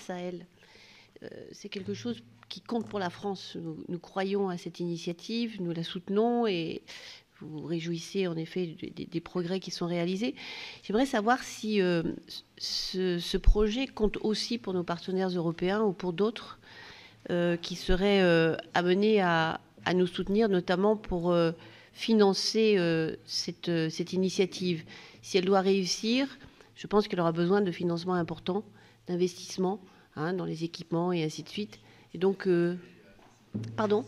Sahel. C'est quelque chose qui compte pour la France. Nous croyons à cette initiative, nous la soutenons et vous vous réjouissez en effet des progrès qui sont réalisés. J'aimerais savoir si ce projet compte aussi pour nos partenaires européens ou pour d'autres qui seraient amenés à nous soutenir, notamment pour financer cette initiative. Si elle doit réussir, je pense qu'elle aura besoin de financements importants, d'investissements dans les équipements et ainsi de suite. Et donc, pardon ?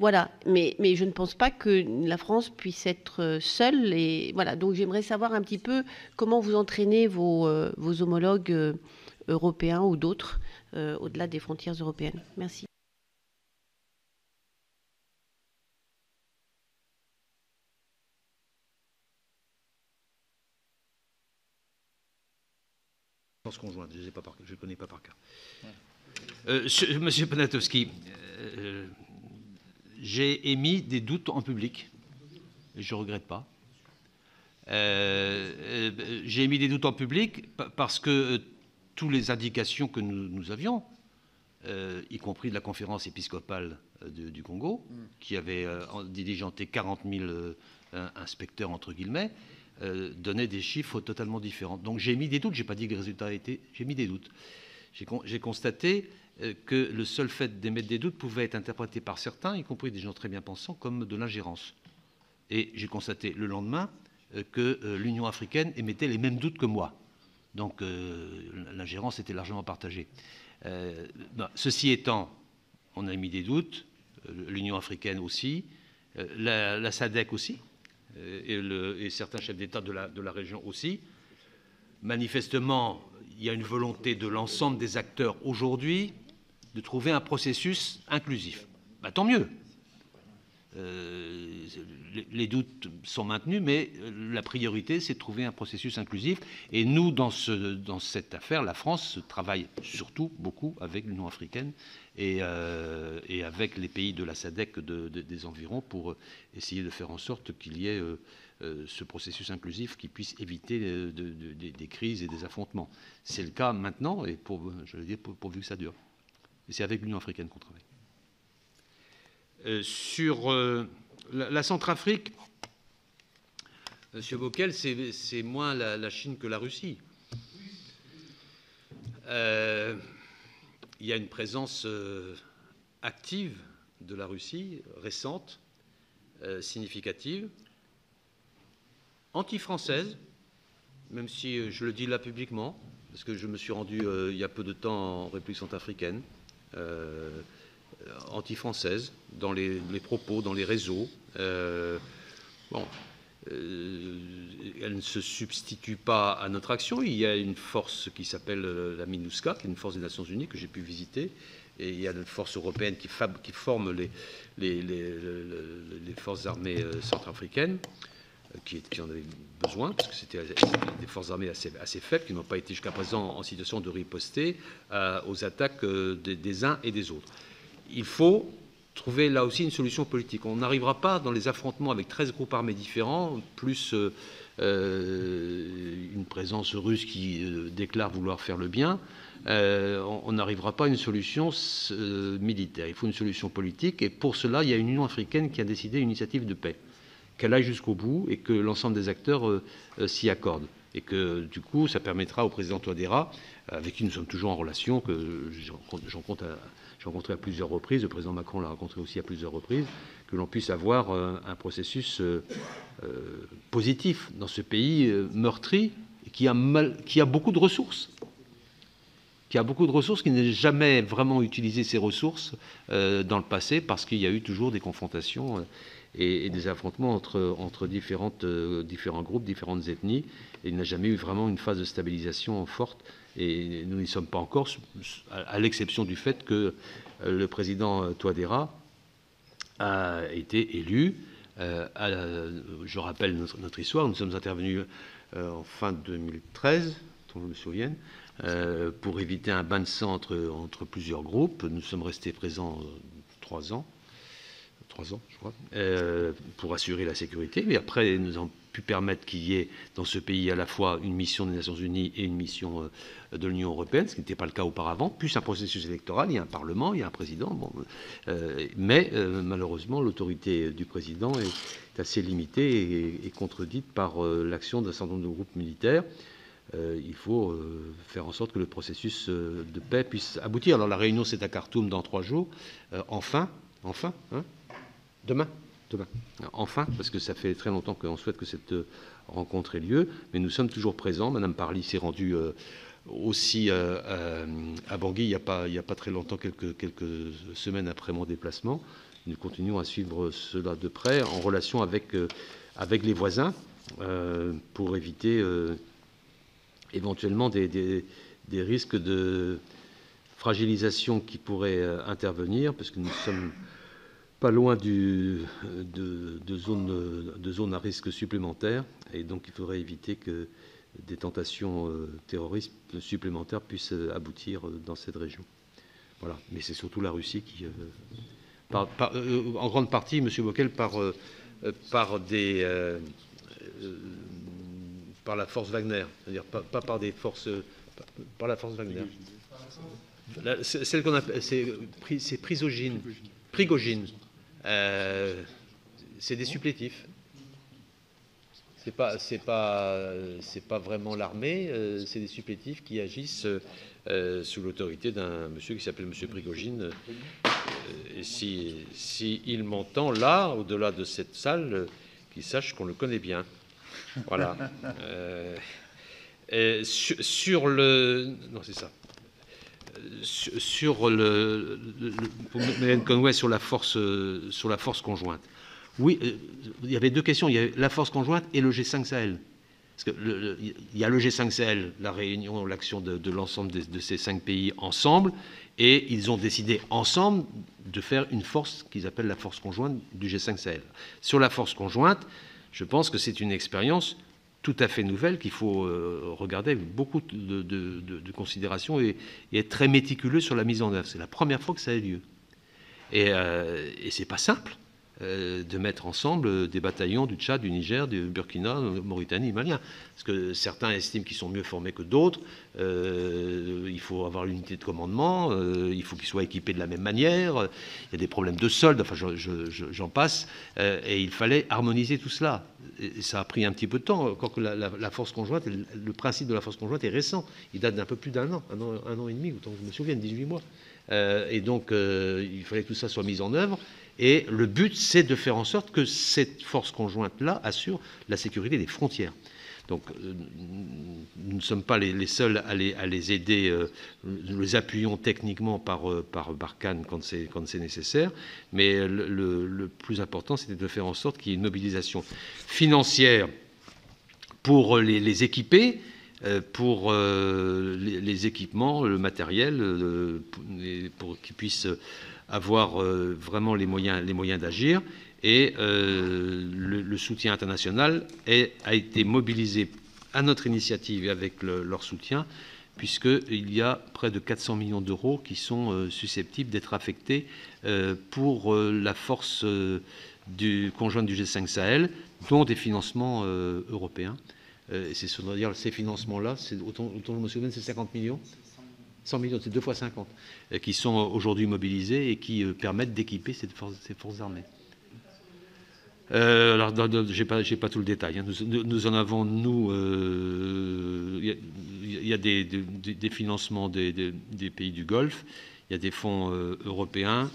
Voilà, mais je ne pense pas que la France puisse être seule. Et voilà, donc j'aimerais savoir un petit peu comment vous entraînez vos homologues européens ou d'autres au-delà des frontières européennes. Merci. Conjointe, je ne connais pas par cœur. Monsieur Poniatowski, j'ai émis des doutes en public, et je ne regrette pas. J'ai émis des doutes en public parce que toutes les indications que nous avions, y compris de la conférence épiscopale du Congo, qui avait diligenté 40 000 inspecteurs, entre guillemets, donnaient des chiffres totalement différents. Donc j'ai mis des doutes, je n'ai pas dit que le résultat a été... J'ai mis des doutes. J'ai constaté que le seul fait d'émettre des doutes pouvait être interprété par certains, y compris des gens très bien pensants, comme de l'ingérence. Et j'ai constaté le lendemain que l'Union africaine émettait les mêmes doutes que moi. Donc l'ingérence était largement partagée. Ceci étant, on a mis des doutes, l'Union africaine aussi, la SADC aussi, et certains chefs d'État de la région aussi. Manifestement, il y a une volonté de l'ensemble des acteurs aujourd'hui de trouver un processus inclusif. Tant mieux. Les doutes sont maintenus, mais la priorité, c'est de trouver un processus inclusif. Et nous, dans cette affaire, la France travaille surtout beaucoup avec l'Union africaine et avec les pays de la SADC des environs pour essayer de faire en sorte qu'il y ait ce processus inclusif qui puisse éviter des crises et des affrontements. C'est le cas maintenant, et pourvu que ça dure. Et c'est avec l'Union africaine qu'on travaille. Sur la Centrafrique, M. Bockel, c'est moins la Chine que la Russie. Il y a une présence active de la Russie, récente, significative, anti-française, même si je le dis là publiquement, parce que je me suis rendu il y a peu de temps en République centrafricaine, anti-française, dans les propos, dans les réseaux. Elle ne se substitue pas à notre action. Il y a une force qui s'appelle la MINUSCA, qui est une force des Nations Unies que j'ai pu visiter, et il y a une force européenne qui forme les forces armées centrafricaines, qui en avaient besoin, parce que c'était des forces armées assez faibles, qui n'ont pas été jusqu'à présent en situation de riposter aux attaques des uns et des autres. Il faut trouver là aussi une solution politique. On n'arrivera pas dans les affrontements avec 13 groupes armés différents, plus une présence russe qui déclare vouloir faire le bien. On n'arrivera pas à une solution militaire. Il faut une solution politique, et pour cela, il y a une Union africaine qui a décidé une initiative de paix, qu'elle aille jusqu'au bout et que l'ensemble des acteurs s'y accordent. Et que, du coup, ça permettra au président Touadéra, avec qui nous sommes toujours en relation, que j'ai rencontré à plusieurs reprises, le président Macron l'a rencontré aussi à plusieurs reprises, que l'on puisse avoir un processus positif dans ce pays meurtri, et qui a beaucoup de ressources. Qui n'a jamais vraiment utilisé ses ressources dans le passé, parce qu'il y a eu toujours des confrontations et des affrontements entre différents groupes, différentes ethnies, et il n'a jamais eu vraiment une phase de stabilisation forte, et nous n'y sommes pas encore, à l'exception du fait que le président Touadéra a été élu. Je rappelle notre histoire, nous sommes intervenus en fin 2013, dont je me souvienne, pour éviter un bain de sang entre plusieurs groupes. Nous sommes restés présents 3 ans, je crois, pour assurer la sécurité. Mais après, nous avons pu permettre qu'il y ait dans ce pays à la fois une mission des Nations Unies et une mission de l'Union européenne, ce qui n'était pas le cas auparavant, plus un processus électoral, il y a un Parlement, il y a un président, bon, mais malheureusement l'autorité du président est assez limitée et contredite par l'action d'un certain nombre de groupes militaires. Il faut faire en sorte que le processus de paix puisse aboutir. Alors la réunion c'est à Khartoum dans 3 jours, enfin, hein, demain, enfin, parce que ça fait très longtemps qu'on souhaite que cette rencontre ait lieu, mais nous sommes toujours présents. Madame Parly s'est rendue aussi à Bangui il n'y a pas très longtemps, quelques semaines après mon déplacement. Nous continuons à suivre cela de près en relation avec les voisins pour éviter éventuellement des risques de fragilisation qui pourraient intervenir, parce que nous sommes pas loin de zones à risque supplémentaires, et donc il faudrait éviter que des tentations terroristes supplémentaires puissent aboutir dans cette région. Voilà. Mais c'est surtout la Russie qui, en grande partie, M. Bockel, par la force Wagner, c'est-à-dire pas par des forces, par la force Wagner. Celle qu'on appelle, c'est Prigogine. C'est des supplétifs. C'est pas vraiment l'armée, c'est des supplétifs qui agissent sous l'autorité d'un monsieur qui s'appelle M. Prigogine. Et si il m'entend là, au-delà de cette salle, qu'il sache qu'on le connaît bien. Voilà. Sur le... Non, c'est ça. Sur pour Mélène Conway, sur la force conjointe. Oui, il y avait 2 questions. Il y avait la force conjointe et le G5 Sahel. Parce que il y a le G5 Sahel, la réunion, l'action de l'ensemble de ces 5 pays ensemble, et ils ont décidé ensemble de faire une force qu'ils appellent la force conjointe du G5 Sahel. Sur la force conjointe, je pense que c'est une expérience tout à fait nouvelle qu'il faut regarder avec beaucoup de considération et être très méticuleux sur la mise en œuvre. C'est la première fois que ça a lieu. Et c'est pas simple de mettre ensemble des bataillons du Tchad, du Niger, du Burkina, Mauritanie, Malien. Parce que certains estiment qu'ils sont mieux formés que d'autres. Il faut avoir l'unité de commandement, il faut qu'ils soient équipés de la même manière. Il y a des problèmes de solde, enfin j'en passe. Et il fallait harmoniser tout cela. Et ça a pris un petit peu de temps. Quand la force conjointe, le principe de la force conjointe est récent. Il date d'un peu plus d'un an, un an et demi, autant que je me souvienne, 18 mois. Et donc il fallait que tout ça soit mis en œuvre. Et le but, c'est de faire en sorte que cette force conjointe-là assure la sécurité des frontières. Donc, nous ne sommes pas les seuls à les aider. Nous les appuyons techniquement par Barkhane quand c'est nécessaire. Mais le plus important, c'était de faire en sorte qu'il y ait une mobilisation financière pour les équiper, pour les équipements, le matériel, pour qu'ils puissent avoir vraiment les moyens d'agir. Et le soutien international a été mobilisé à notre initiative et avec leur soutien, puisqu'il y a près de 400 millions d'euros qui sont susceptibles d'être affectés pour la force conjointe du G5 Sahel, dont des financements européens. C'est-à-dire ces financements-là, autant je me souviens, c'est 50 millions 100 millions, c'est 2 fois 50, qui sont aujourd'hui mobilisés et qui permettent d'équiper ces forces armées. Alors, j'ai pas tout le détail. Hein. Nous en avons, il y a des financements des pays du Golfe, il y a des fonds européens,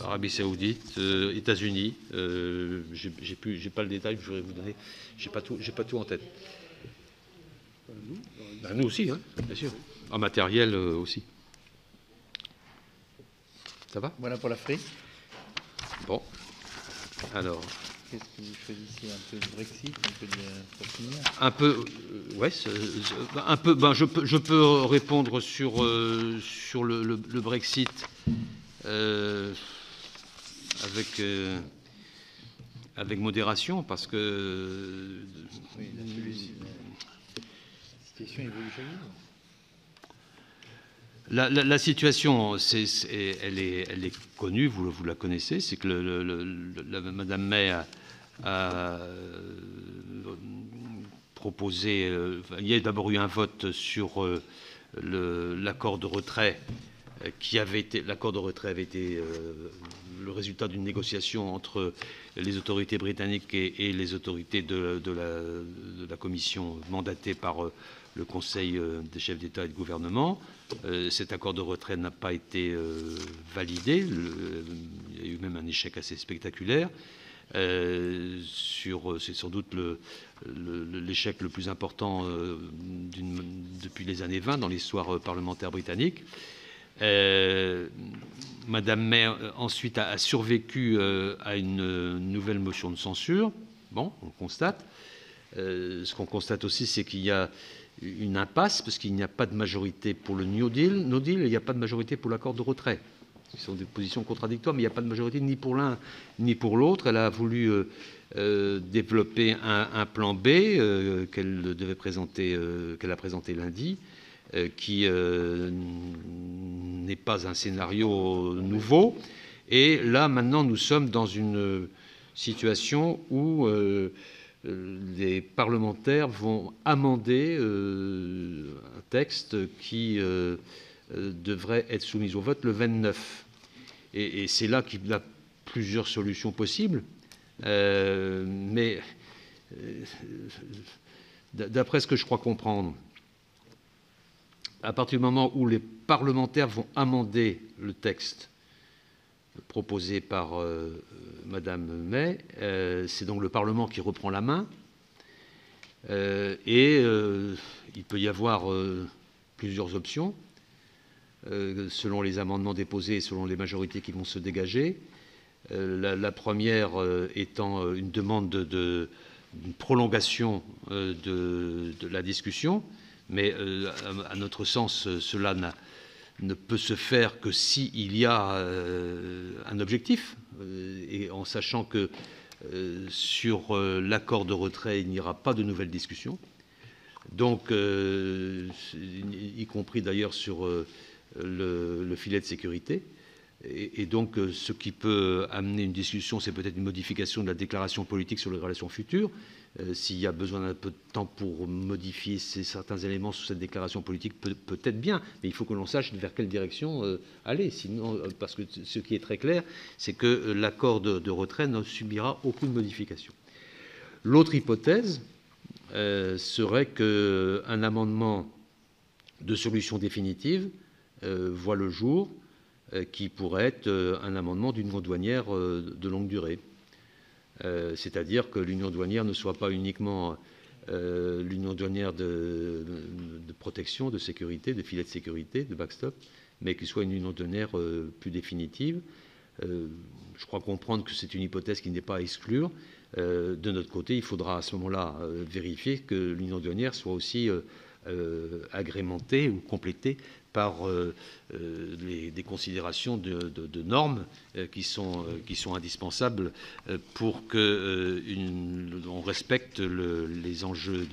Arabie Saoudite, États-Unis. J'ai pas le détail, je voudrais vous donner. J'ai pas tout en tête. Nous aussi, hein, bien sûr. En matériel aussi. Ça va? Voilà pour l'Afrique. Bon. Alors. Qu'est-ce que vous choisissez? Un peu de Brexit, un peu pour finir? Un peu, ouais, un peu. Ben, je peux répondre sur le Brexit avec modération, parce que oui, la situation évolue chaque jour. La situation, elle est connue, vous la connaissez, c'est que Madame May a proposé... il y a d'abord eu un vote sur l'accord de retrait qui avait été... L'accord de retrait avait été le résultat d'une négociation entre les autorités britanniques et les autorités de la commission mandatée par le Conseil des chefs d'État et de gouvernement. Cet accord de retrait n'a pas été validé. Il y a eu même un échec assez spectaculaire. C'est sans doute l'échec le plus important depuis les années 20 dans l'histoire parlementaire britannique. Madame May ensuite a survécu à une nouvelle motion de censure. Bon, on constate. Ce qu'on constate aussi, c'est qu'il y a une impasse, parce qu'il n'y a pas de majorité pour le No Deal, il n'y a pas de majorité pour l'accord de retrait. Ce sont des positions contradictoires, mais il n'y a pas de majorité ni pour l'un ni pour l'autre. Elle a voulu développer un plan B qu'elle a présenté lundi, qui n'est pas un scénario nouveau. Et là, maintenant, nous sommes dans une situation où les parlementaires vont amender un texte qui devrait être soumis au vote le 29. Et c'est là qu'il y a plusieurs solutions possibles. Mais d'après ce que je crois comprendre, à partir du moment où les parlementaires vont amender le texte proposé par Madame May, c'est donc le Parlement qui reprend la main. Et il peut y avoir plusieurs options, selon les amendements déposés et selon les majorités qui vont se dégager. La première étant une demande d'une prolongation de la discussion, mais à notre sens, cela ne peut se faire que s'il y a un objectif, et en sachant que sur l'accord de retrait, il n'y aura pas de nouvelles discussions. Donc, y compris d'ailleurs sur le filet de sécurité. Et donc, ce qui peut amener une discussion, c'est peut-être une modification de la déclaration politique sur les relations futures. S'il y a besoin d'un peu de temps pour modifier certains éléments sous cette déclaration politique, peut-être bien, mais il faut que l'on sache vers quelle direction aller. Sinon, parce que ce qui est très clair, c'est que l'accord de retrait ne subira aucune modification. L'autre hypothèse serait qu'un amendement de solution définitive voit le jour, qui pourrait être un amendement d'union douanière de longue durée. C'est-à-dire que l'union douanière ne soit pas uniquement l'union douanière de protection, de sécurité, de filet de sécurité, de backstop, mais qu'il soit une union douanière plus définitive. Je crois comprendre que c'est une hypothèse qui n'est pas à exclure. De notre côté, il faudra à ce moment-là vérifier que l'union douanière soit aussi agrémentée ou complétée par des considérations de normes qui sont indispensables pour qu'on respecte les enjeux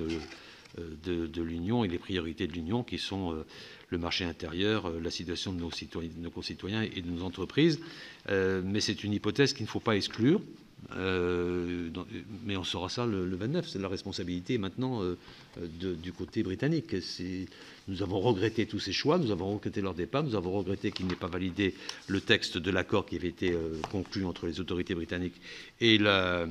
de l'Union et les priorités de l'Union qui sont le marché intérieur, la situation de nos concitoyens et de nos entreprises. Mais c'est une hypothèse qu'il ne faut pas exclure. Mais on saura ça le 29. C'est la responsabilité maintenant du côté britannique. Nous avons regretté tous ces choix, nous avons regretté leur départ, nous avons regretté qu'il n'ait pas validé le texte de l'accord qui avait été conclu entre les autorités britanniques et le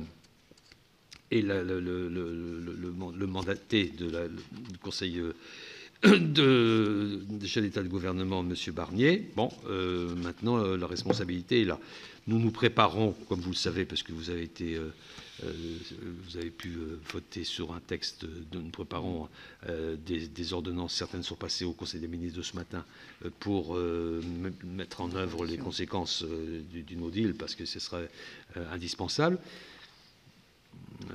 mandaté du Conseil des chefs d'État et de gouvernement, M. Barnier. Bon, maintenant, la responsabilité est là. Nous nous préparons, comme vous le savez, parce que vous avez pu voter sur un texte, nous préparons des ordonnances, certaines sont passées au Conseil des ministres de ce matin, pour mettre en œuvre les conséquences du No Deal, parce que ce serait indispensable.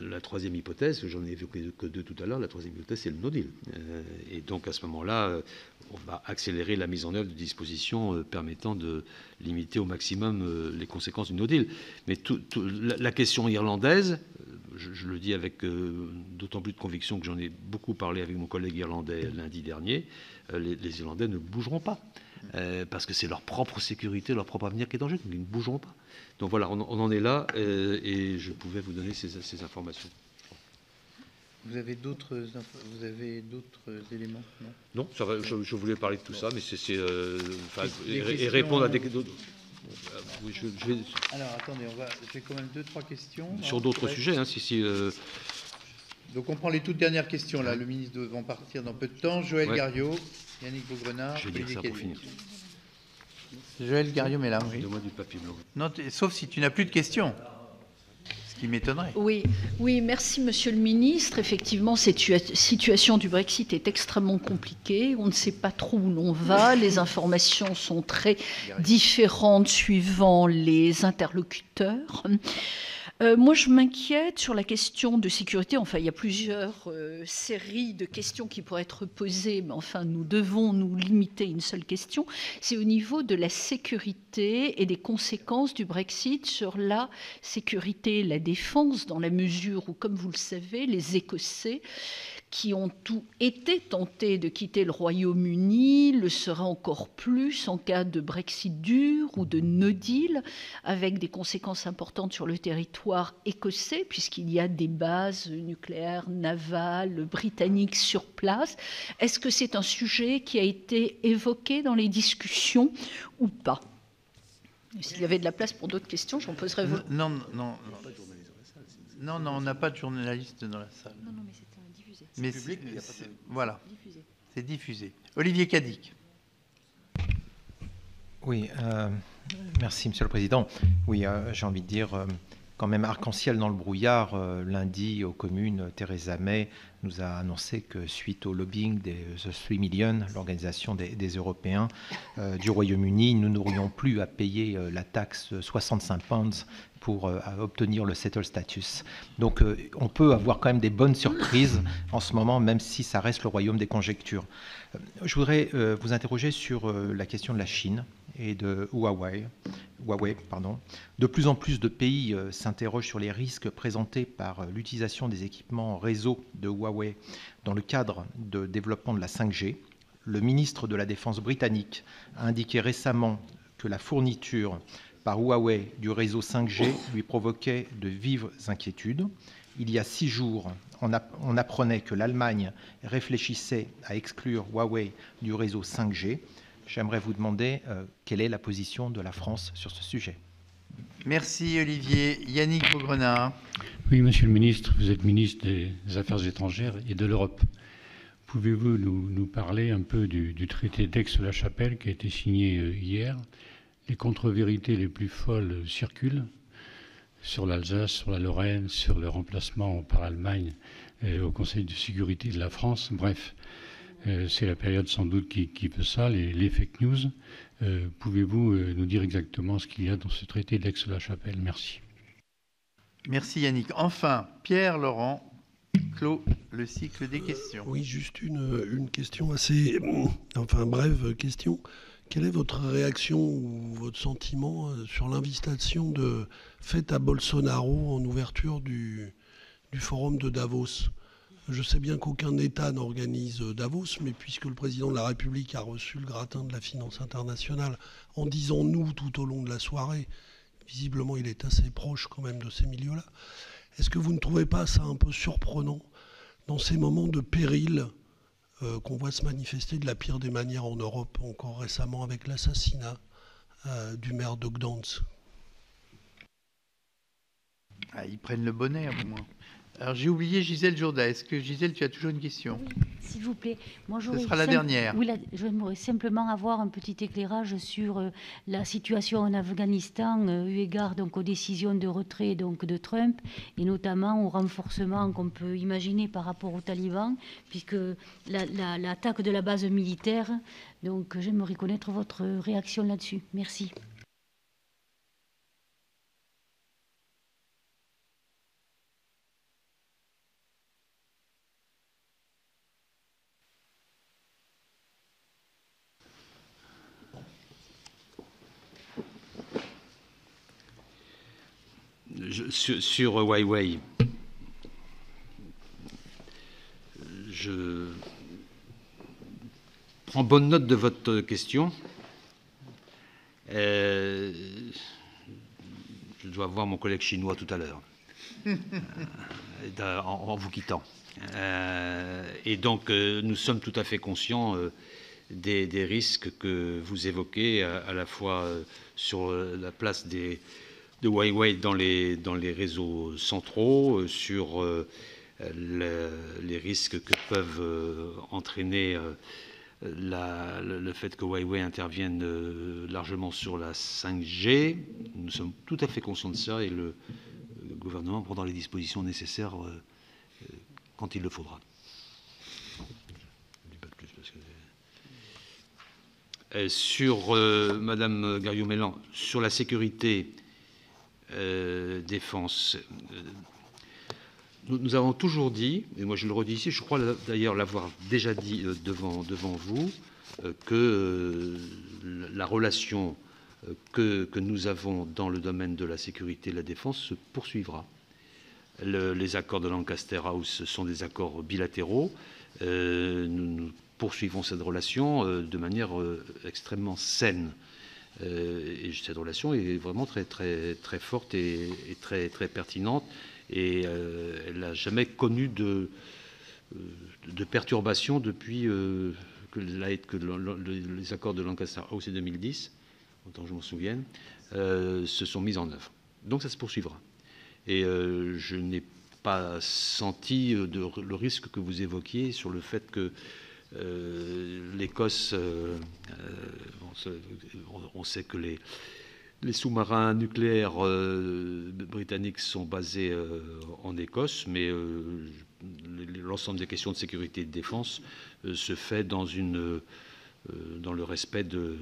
La troisième hypothèse, j'en ai évoqué que deux tout à l'heure, la troisième hypothèse, c'est le No Deal. Et donc, à ce moment-là, on va accélérer la mise en œuvre de dispositions permettant de limiter au maximum les conséquences du No Deal. Mais la question irlandaise, je le dis avec d'autant plus de conviction que j'en ai beaucoup parlé avec mon collègue irlandais lundi dernier, les Irlandais ne bougeront pas. Parce que c'est leur propre sécurité, leur propre avenir qui est en jeu, donc ils ne bougeront pas. Donc voilà, on en est là, et je pouvais vous donner ces informations. Vous avez d'autres éléments? Non, ça va, je voulais parler de tout ça, mais et répondre à des... Oui, je vais... Alors, attendez, j'ai quand même 2-3 questions. Sur d'autres sujets, hein, Donc, on prend les toutes dernières questions, là. Le ministre va partir dans peu de temps. Joël Gariot, Yannick Vaugrenard, je vais dire ça pour finir. Joël Gariot, mais là, oui. Donne-moi du papier blanc. Non, sauf si tu n'as plus de questions. Ce qui m'étonnerait. Oui, merci Monsieur le Ministre. Effectivement, cette situation du Brexit est extrêmement compliquée. On ne sait pas trop où l'on va. Les informations sont très différentes suivant les interlocuteurs. Moi, je m'inquiète sur la question de sécurité. Enfin, il y a plusieurs séries de questions qui pourraient être posées, mais enfin, nous devons nous limiter à une seule question. C'est au niveau de la sécurité et des conséquences du Brexit sur la sécurité et la défense, dans la mesure où, comme vous le savez, les Écossais qui ont été tentés de quitter le Royaume-Uni le sera encore plus en cas de Brexit dur ou de no deal, avec des conséquences importantes sur le territoire écossais, puisqu'il y a des bases nucléaires, navales, britanniques sur place. Est-ce que c'est un sujet qui a été évoqué dans les discussions ou pas? S'il y avait de la place pour d'autres questions, j'en poserais vous. Non, on n'a pas de journaliste dans la salle. Non, mais c'est diffusé. Mais public, voilà, c'est diffusé. Olivier Cadic. Oui, merci Monsieur le Président. Oui, j'ai envie de dire, quand même arc-en-ciel dans le brouillard. Lundi, aux communes, Theresa May nous a annoncé que suite au lobbying des The 3 Million, l'organisation des Européens du Royaume-Uni, nous n'aurions plus à payer la taxe 65 pounds pour obtenir le settle status. Donc on peut avoir quand même des bonnes surprises en ce moment, même si ça reste le royaume des conjectures. Je voudrais vous interroger sur la question de la Chine et de Huawei. De plus en plus de pays s'interrogent sur les risques présentés par l'utilisation des équipements réseau de Huawei dans le cadre de développement de la 5G. Le ministre de la Défense britannique a indiqué récemment que la fourniture par Huawei du réseau 5G lui provoquait de vives inquiétudes. Il y a 6 jours, on apprenait que l'Allemagne réfléchissait à exclure Huawei du réseau 5G. J'aimerais vous demander quelle est la position de la France sur ce sujet. Merci Olivier. Yannick Vaugrenard. Oui, Monsieur le Ministre, vous êtes ministre des Affaires étrangères et de l'Europe. Pouvez-vous nous parler un peu du traité d'Aix-la-Chapelle qui a été signé hier? Les contre-vérités les plus folles circulent sur l'Alsace, sur la Lorraine, sur le remplacement par l'Allemagne au Conseil de sécurité de la France. Bref, c'est la période sans doute qui veut ça, les fake news. Pouvez-vous nous dire exactement ce qu'il y a dans ce traité d'Aix-la-Chapelle? Merci. Merci Yannick. Enfin, Pierre Laurent clôt le cycle des questions. Oui, juste une question assez... brève question. Quelle est votre réaction ou votre sentiment sur l'invitation faite à Bolsonaro en ouverture du forum de Davos? Je sais bien qu'aucun État n'organise Davos, mais puisque le président de la République a reçu le gratin de la finance internationale en disant nous tout au long de la soirée, visiblement il est assez proche quand même de ces milieux-là. Est-ce que vous ne trouvez pas ça un peu surprenant dans ces moments de péril qu'on voit se manifester de la pire des manières en Europe, encore récemment avec l'assassinat du maire de Gdansk? Ils prennent le bonnet, au moins. Alors, j'ai oublié Gisèle Jourda. Est-ce que, Gisèle, tu as toujours une question? Oui, s'il vous plaît. Moi, ce sera la dernière. Oui, j'aimerais simplement avoir un petit éclairage sur la situation en Afghanistan, eu égard donc, aux décisions de retrait donc, de Trump, et notamment au renforcement qu'on peut imaginer par rapport aux talibans, puisque l'attaque de la base militaire, donc j'aimerais connaître votre réaction là-dessus. Merci. Sur Huawei, je prends bonne note de votre question. Je dois voir mon collègue chinois tout à l'heure, en vous quittant. Et donc, nous sommes tout à fait conscients des risques que vous évoquez, à la fois sur la place de Huawei dans les réseaux centraux, sur les risques que peuvent entraîner le fait que Huawei intervienne largement sur la 5G. Nous sommes tout à fait conscients de ça et le gouvernement prendra les dispositions nécessaires quand il le faudra. Sur Madame Garriaud-Maylan, sur la sécurité défense, nous avons toujours dit, et moi je le redis ici, je crois d'ailleurs l'avoir déjà dit devant vous, que la relation que nous avons dans le domaine de la sécurité et de la défense se poursuivra. Les accords de Lancaster House sont des accords bilatéraux. Nous poursuivons cette relation de manière extrêmement saine. Et cette relation est vraiment très, très, très forte et très, très pertinente. Et elle n'a jamais connu de perturbations depuis que les accords de Lancaster House en 2010, autant que je m'en souvienne, se sont mis en œuvre. Donc ça se poursuivra. Et je n'ai pas senti le risque que vous évoquiez sur le fait que l'Écosse, on sait que les sous-marins nucléaires britanniques sont basés en Écosse, mais l'ensemble des questions de sécurité et de défense se fait dans le respect de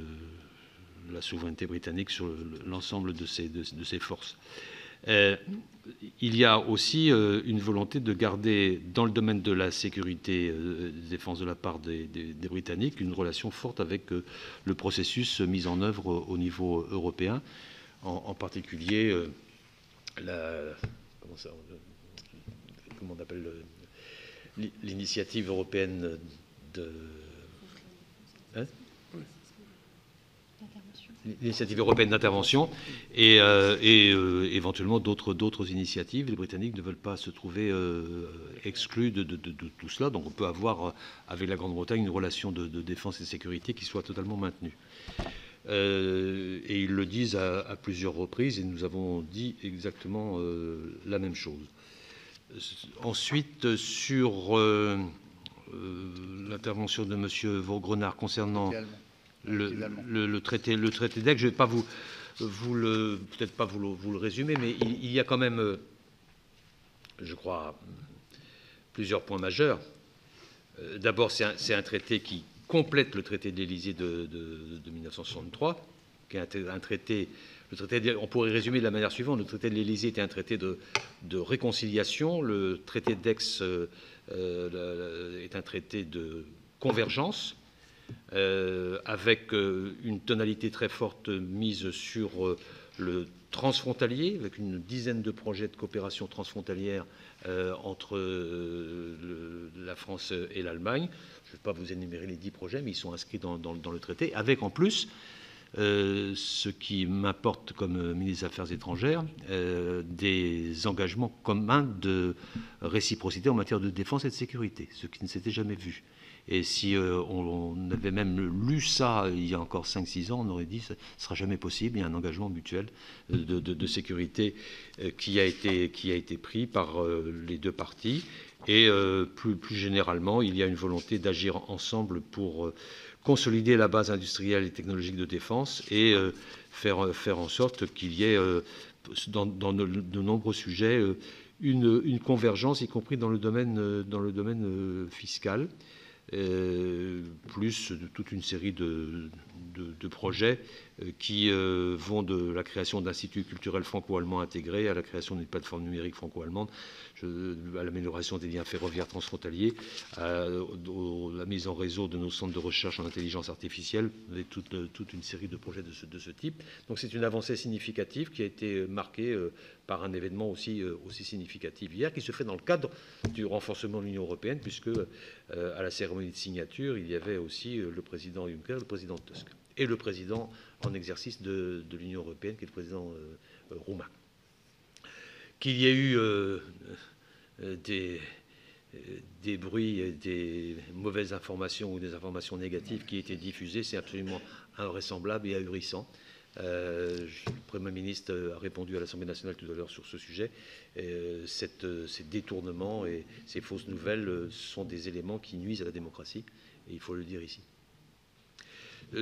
la souveraineté britannique sur l'ensemble de ses forces. Il y a aussi une volonté de garder, dans le domaine de la sécurité et de défense de la part des Britanniques, une relation forte avec le processus mis en œuvre au niveau européen, en particulier comment on appelle l'initiative européenne de... Hein, l'initiative européenne d'intervention et éventuellement d'autres initiatives. Les Britanniques ne veulent pas se trouver exclus de tout cela. Donc on peut avoir avec la Grande-Bretagne une relation de défense et de sécurité qui soit totalement maintenue. Et ils le disent à plusieurs reprises et nous avons dit exactement la même chose. Ensuite, sur l'intervention de M. Vaugrenard concernant le traité d'Aix, je ne vais pas peut-être pas vous le résumer, mais il y a quand même, je crois, plusieurs points majeurs. D'abord, c'est un traité qui complète le traité de l'Élysée de 1963, qui est un traité. On pourrait résumer de la manière suivante: le traité de l'Élysée était un traité de réconciliation, le traité d'Aix est un traité de convergence. Avec une tonalité très forte mise sur le transfrontalier, avec une dizaine de projets de coopération transfrontalière entre la France et l'Allemagne. Je ne vais pas vous énumérer les 10 projets, mais ils sont inscrits dans le traité, avec en plus, ce qui m'importe comme ministre des Affaires étrangères, des engagements communs de réciprocité en matière de défense et de sécurité, ce qui ne s'était jamais vu. Et si on avait même lu ça il y a encore 5-6 ans, on aurait dit que ce ne sera jamais possible. Il y a un engagement mutuel de sécurité qui a été pris par les deux parties. Et plus généralement, il y a une volonté d'agir ensemble pour consolider la base industrielle et technologique de défense et faire en sorte qu'il y ait, dans de nombreux sujets, une convergence, y compris dans le domaine fiscal. Plus toute une série de projets qui vont de la création d'instituts culturels franco-allemands intégrés à la création d'une plateforme numérique franco-allemande, à l'amélioration des liens ferroviaires transfrontaliers, à la mise en réseau de nos centres de recherche en intelligence artificielle, et toute une série de projets de ce type. Donc c'est une avancée significative qui a été marquée par un événement aussi significatif hier, qui se fait dans le cadre du renforcement de l'Union européenne, puisque à la cérémonie de signature, il y avait aussi le président Juncker, le président Tusk, et le président en exercice de l'Union européenne, qui est le président roumain. Qu'il y ait eu des bruits, et des mauvaises informations ou des informations négatives qui étaient diffusées, c'est absolument invraisemblable et ahurissant. Le Premier ministre a répondu à l'Assemblée nationale tout à l'heure sur ce sujet. Ces détournements et ces fausses nouvelles sont des éléments qui nuisent à la démocratie, et il faut le dire ici.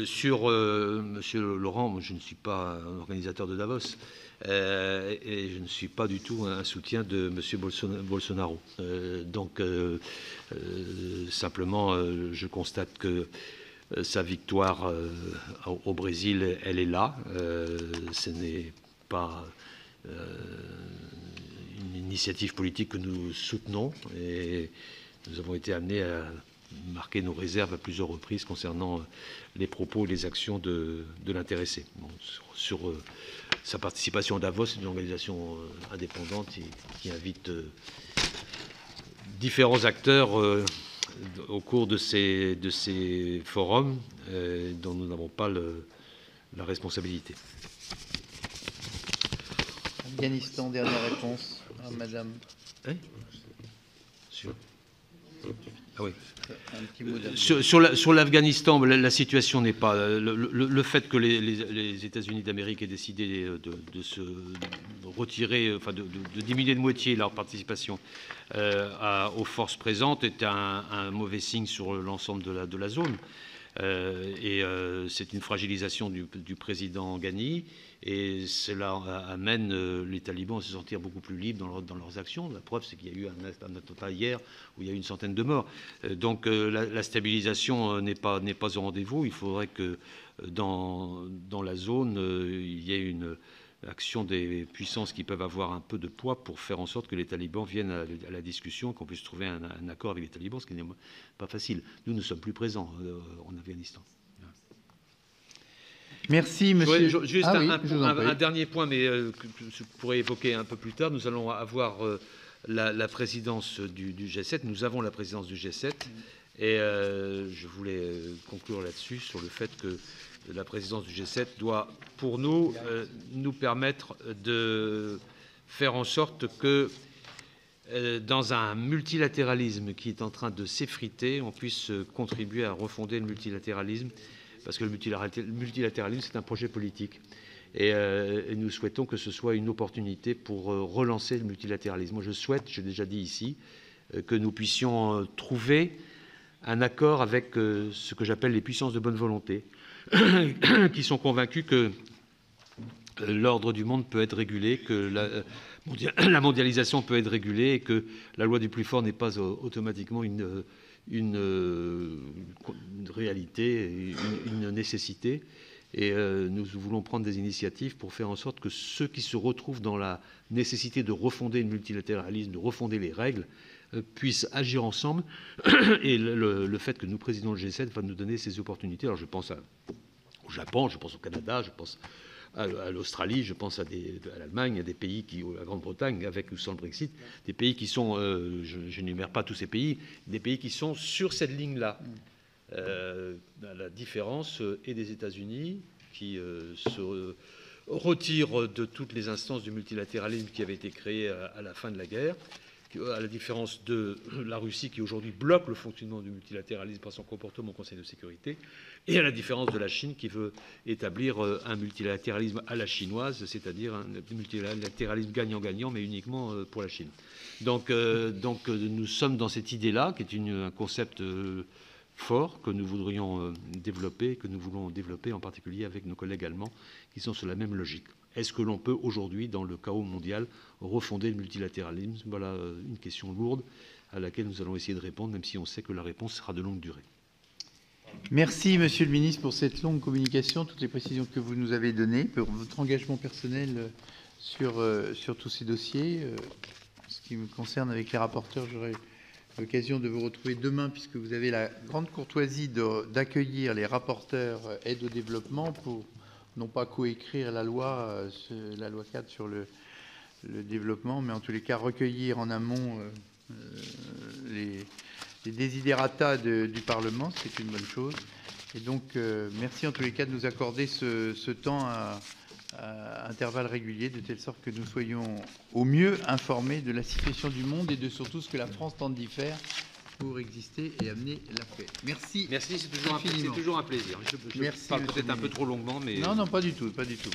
Sur Monsieur Laurent, je ne suis pas un organisateur de Davos et je ne suis pas du tout un soutien de Monsieur Bolsonaro. Simplement, je constate que sa victoire au Brésil, elle est là. Ce n'est pas une initiative politique que nous soutenons, et nous avons été amenés à marquer nos réserves à plusieurs reprises concernant les propos et les actions de l'intéressé. Bon, sur sa participation à Davos, c'est une organisation indépendante qui invite différents acteurs au cours de ces forums dont nous n'avons pas la responsabilité. Afghanistan, dernière réponse à Madame. Ah oui. Un petit mot sur l'Afghanistan, la situation n'est pas... Le fait que les États-Unis d'Amérique aient décidé de se retirer, enfin de diminuer de moitié leur participation aux forces présentes est un mauvais signe sur l'ensemble de la zone. C'est une fragilisation du président Ghani, et cela amène les talibans à se sentir beaucoup plus libres dans leurs actions. La preuve, c'est qu'il y a eu un attentat hier où il y a eu une centaine de morts. Donc la stabilisation n'est pas au rendez-vous. Il faudrait que dans la zone, il y ait une action des puissances qui peuvent avoir un peu de poids pour faire en sorte que les talibans viennent à la discussion, qu'on puisse trouver un accord avec les talibans, ce qui n'est pas facile. Nous ne sommes plus présents en Afghanistan. Merci, monsieur. Juste un dernier point, mais que je pourrais évoquer un peu plus tard. Nous allons avoir la présidence du G7. Nous avons la présidence du G7. Et je voulais conclure là-dessus, sur le fait que la présidence du G7 doit, pour nous, nous permettre de faire en sorte que, dans un multilatéralisme qui est en train de s'effriter, on puisse contribuer à refonder le multilatéralisme, parce que le multilatéralisme, c'est un projet politique. Et nous souhaitons que ce soit une opportunité pour relancer le multilatéralisme. Moi, je souhaite, j'ai déjà dit ici, que nous puissions trouver un accord avec ce que j'appelle les puissances de bonne volonté, qui sont convaincus que l'ordre du monde peut être régulé, que la mondialisation peut être régulée, et que la loi du plus fort n'est pas automatiquement une réalité, une nécessité. Et nous voulons prendre des initiatives pour faire en sorte que ceux qui se retrouvent dans la nécessité de refonder le multilatéralisme, de refonder les règles, puissent agir ensemble. Et le fait que nous présidons le G7 va nous donner ces opportunités. Alors je pense au Japon, je pense au Canada, je pense à l'Australie, je pense à l'Allemagne, à des pays à la Grande-Bretagne, avec ou sans le Brexit, des pays qui sont, je n'énumère pas tous ces pays, des pays qui sont sur cette ligne-là. À la différence et des États-Unis, qui se retirent de toutes les instances du multilatéralisme qui avaient été créées à la fin de la guerre, à la différence de la Russie, qui aujourd'hui bloque le fonctionnement du multilatéralisme par son comportement au Conseil de sécurité, et à la différence de la Chine, qui veut établir un multilatéralisme à la chinoise, c'est-à-dire un multilatéralisme gagnant-gagnant, mais uniquement pour la Chine. Donc nous sommes dans cette idée-là, qui est un concept fort que nous voudrions développer, que nous voulons développer en particulier avec nos collègues allemands, qui sont sur la même logique. Est-ce que l'on peut aujourd'hui, dans le chaos mondial, refonder le multilatéralisme? Voilà une question lourde à laquelle nous allons essayer de répondre, même si on sait que la réponse sera de longue durée. Merci, Monsieur le Ministre, pour cette longue communication, toutes les précisions que vous nous avez données, pour votre engagement personnel sur tous ces dossiers. En ce qui me concerne, avec les rapporteurs, j'aurai l'occasion de vous retrouver demain, puisque vous avez la grande courtoisie d'accueillir les rapporteurs aide au développement pour non pas coécrire la loi 4 sur le développement, mais en tous les cas recueillir en amont desiderata du Parlement, c'est une bonne chose. Et donc, merci en tous les cas de nous accorder ce temps à intervalles réguliers, de telle sorte que nous soyons au mieux informés de la situation du monde et de surtout ce que la France tente d'y faire pour exister et amener la paix. Merci. Merci, c'est toujours un plaisir. Je Merci, parle peut-être un peu trop longuement, mais... Non, pas du tout, pas du tout.